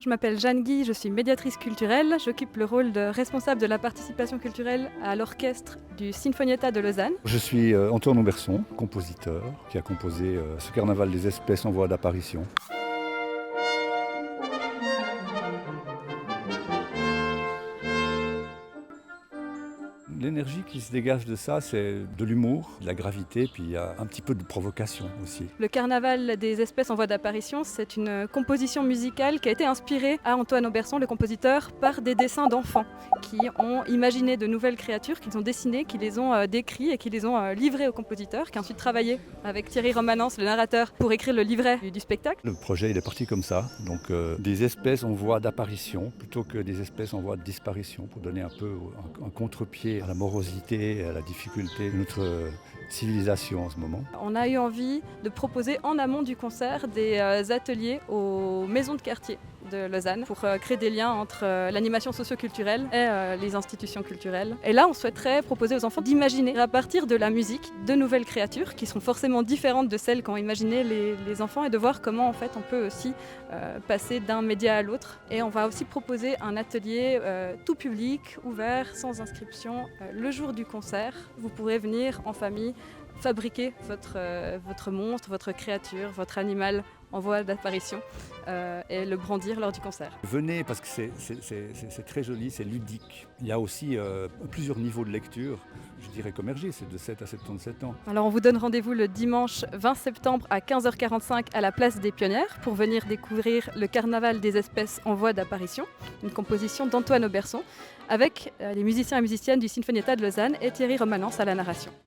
Je m'appelle Jeanne Guy, je suis médiatrice culturelle. J'occupe le rôle de responsable de la participation culturelle à l'orchestre du Sinfonietta de Lausanne. Je suis Antoine Auberson, compositeur, qui a composé ce carnaval des espèces en voie d'apparition. L'énergie qui se dégage de ça, c'est de l'humour, de la gravité, puis il y a un petit peu de provocation aussi. Le carnaval des espèces en voie d'apparition, c'est une composition musicale qui a été inspirée à Antoine Auberson, le compositeur, par des dessins d'enfants qui ont imaginé de nouvelles créatures, qu'ils ont dessinées, qui les ont décrits et qui les ont livrés au compositeur, qui a ensuite travaillé avec Thierry Romanens, le narrateur, pour écrire le livret du spectacle. Le projet il est parti comme ça, donc des espèces en voie d'apparition plutôt que des espèces en voie de disparition, pour donner un peu un contre-pied à la morosité, à la difficulté de notre civilisation en ce moment. On a eu envie de proposer en amont du concert des ateliers aux maisons de quartier de Lausanne pour créer des liens entre l'animation socio-culturelle et les institutions culturelles. Et là, on souhaiterait proposer aux enfants d'imaginer à partir de la musique de nouvelles créatures qui seront forcément différentes de celles qu'ont imaginées les enfants et de voir comment en fait on peut aussi passer d'un média à l'autre. Et on va aussi proposer un atelier tout public, ouvert, sans inscription, le jour du concert. Vous pourrez venir en famille fabriquer votre monstre, votre créature, votre animal en voie d'apparition et le brandir lors du concert. Venez parce que c'est très joli, c'est ludique. Il y a aussi plusieurs niveaux de lecture, je dirais commergé, c'est de 7 à 77 ans. Alors on vous donne rendez-vous le dimanche 20 septembre à 15h45 à la place des Pionnières pour venir découvrir le carnaval des espèces en voie d'apparition, une composition d'Antoine Auberson avec les musiciens et musiciennes du Sinfonietta de Lausanne et Thierry Romanens à la narration.